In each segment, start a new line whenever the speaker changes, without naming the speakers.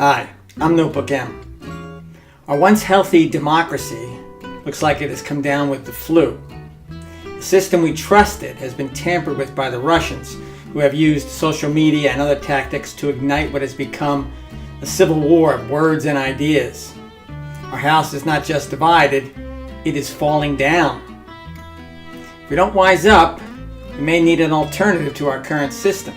Hi, I'm NotebookM. Our once healthy democracy looks like it has come down with the flu. The system we trusted has been tampered with by the Russians, who have used social media and other tactics to ignite what has become a civil war of words and ideas. Our house is not just divided, it is falling down. If we don't wise up, we may need an alternative to our current system.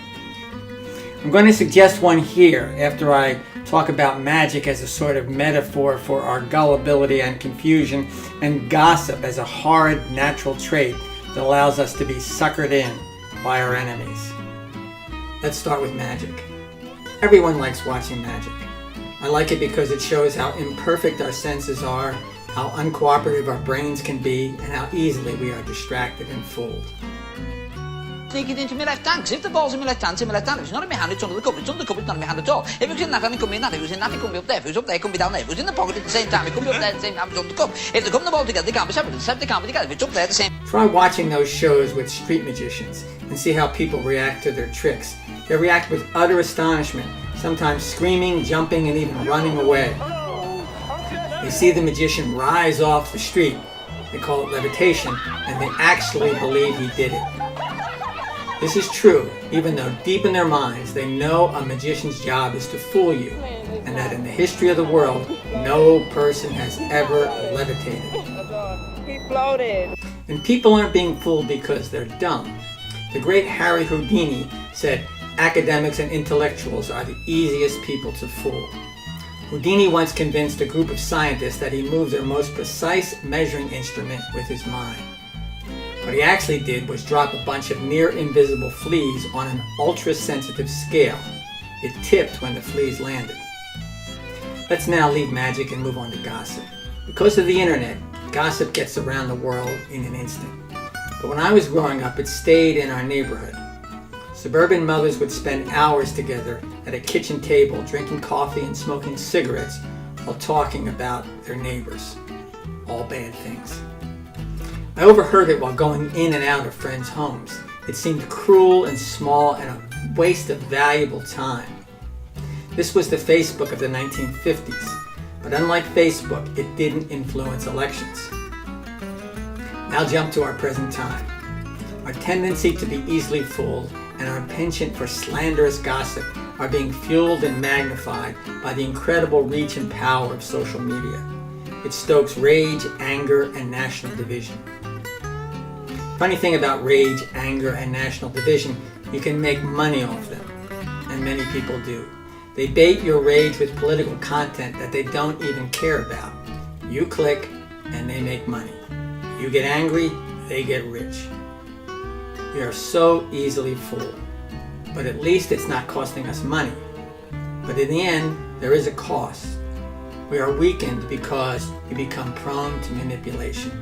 I'm going to suggest one here after I talk about magic as a sort of metaphor for our gullibility and confusion, and gossip as a horrid natural trait that allows us to be suckered in by our enemies. Let's start with magic. Everyone likes watching magic. I like it because it shows how imperfect our senses are, how uncooperative our brains can be, and how easily we are distracted and fooled.
Sneak it into my left hand. If the ball's in my left hand, it's in my left hand. If it's not in my hand, it's under the cup. If it's under the cup, it's not in my hand at all. If it's in that hand, it can be in that. If it's in that, it can be up there. If it's up there, it can be down there. If it's in the pocket at the same time, it can be up there at the same time. It's under the cup. If they come in the ball together, they can't be separate. They can't be together. If it's up there, the same.
Try watching those shows with street magicians and see how people react to their tricks. They react with utter astonishment, sometimes screaming, jumping, and even running away. They see the magician rise off the street. They call it levitation, and they actually believe he did it. This is true, even though deep in their minds they know a magician's job is to fool you, and that in the history of the world, no person has ever levitated.
He floated.
And people aren't being fooled because they're dumb. The great Harry Houdini said, "Academics and intellectuals are the easiest people to fool." Houdini once convinced a group of scientists that he moved their most precise measuring instrument with his mind. What he actually did was drop a bunch of near-invisible fleas on an ultra-sensitive scale. It tipped when the fleas landed. Let's now leave magic and move on to gossip. Because of the internet, gossip gets around the world in an instant. But when I was growing up, it stayed in our neighborhood. Suburban mothers would spend hours together at a kitchen table drinking coffee and smoking cigarettes while talking about their neighbors. All bad things. I overheard it while going in and out of friends' homes. It seemed cruel and small and a waste of valuable time. This was the Facebook of the 1950s, but unlike Facebook, it didn't influence elections. Now jump to our present time. Our tendency to be easily fooled and our penchant for slanderous gossip are being fueled and magnified by the incredible reach and power of social media. It stokes rage, anger, and national division. Funny thing about rage, anger, and national division, you can make money off them, and many people do. They bait your rage with political content that they don't even care about. You click, and they make money. You get angry, they get rich. We are so easily fooled, but at least it's not costing us money. But in the end, there is a cost. We are weakened because we become prone to manipulation.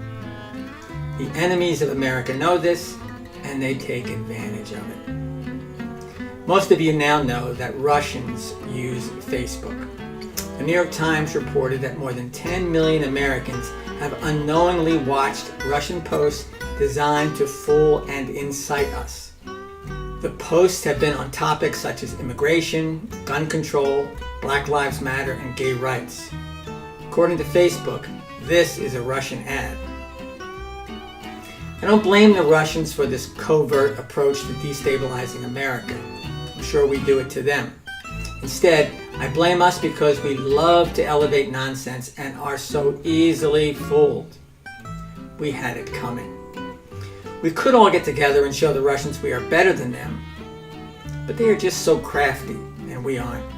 The enemies of America know this, and they take advantage of it. Most of you now know that Russians use Facebook. The New York Times reported that more than 10 million Americans have unknowingly watched Russian posts designed to fool and incite us. The posts have been on topics such as immigration, gun control, Black Lives Matter, and gay rights. According to Facebook, this is a Russian ad. I don't blame the Russians for this covert approach to destabilizing America. I'm sure we do it to them. Instead, I blame us because we love to elevate nonsense and are so easily fooled. We had it coming. We could all get together and show the Russians we are better than them, but they are just so crafty, and we aren't.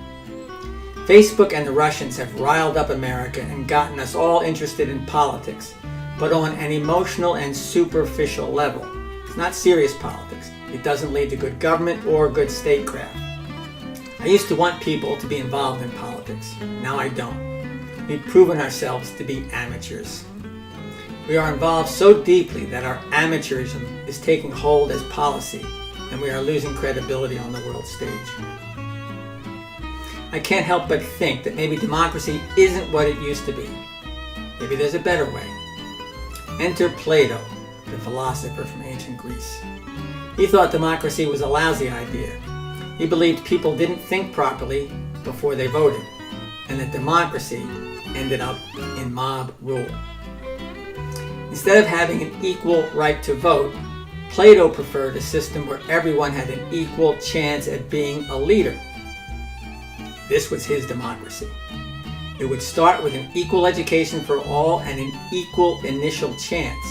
Facebook and the Russians have riled up America and gotten us all interested in politics, but on an emotional and superficial level. It's not serious politics. It doesn't lead to good government or good statecraft. I used to want people to be involved in politics. Now I don't. We've proven ourselves to be amateurs. We are involved so deeply that our amateurism is taking hold as policy, and we are losing credibility on the world stage. I can't help but think that maybe democracy isn't what it used to be. Maybe there's a better way. Enter Plato, the philosopher from ancient Greece. He thought democracy was a lousy idea. He believed people didn't think properly before they voted. and that democracy ended up in mob rule. Instead of having an equal right to vote, Plato preferred a system where everyone had an equal chance at being a leader. This was his democracy. It would start with an equal education for all and an equal initial chance.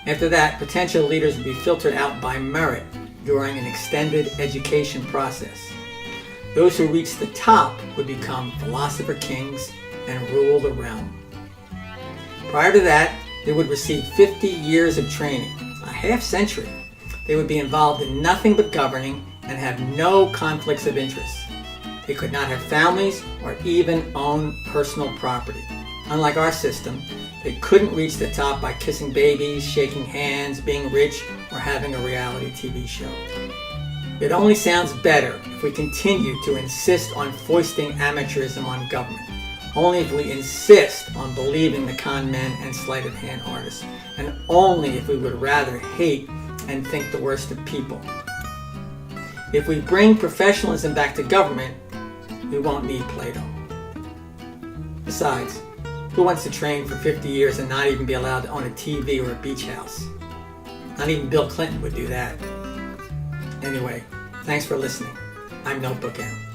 After that, potential leaders would be filtered out by merit during an extended education process. Those who reached the top would become philosopher kings and rule the realm. Prior to that, they would receive 50 years of training, a half century. They would be involved in nothing but governing and have no conflicts of interest. They could not have families or even own personal property. Unlike our system, they couldn't reach the top by kissing babies, shaking hands, being rich, or having a reality TV show. It only sounds better if we continue to insist on foisting amateurism on government. Only if we insist on believing the con men and sleight of hand artists. And only if we would rather hate and think the worst of people. If we bring professionalism back to government, we won't need Plato. Besides, who wants to train for 50 years and not even be allowed to own a TV or a beach house? Not even Bill Clinton would do that. Anyway, thanks for listening. I'm NotebookM.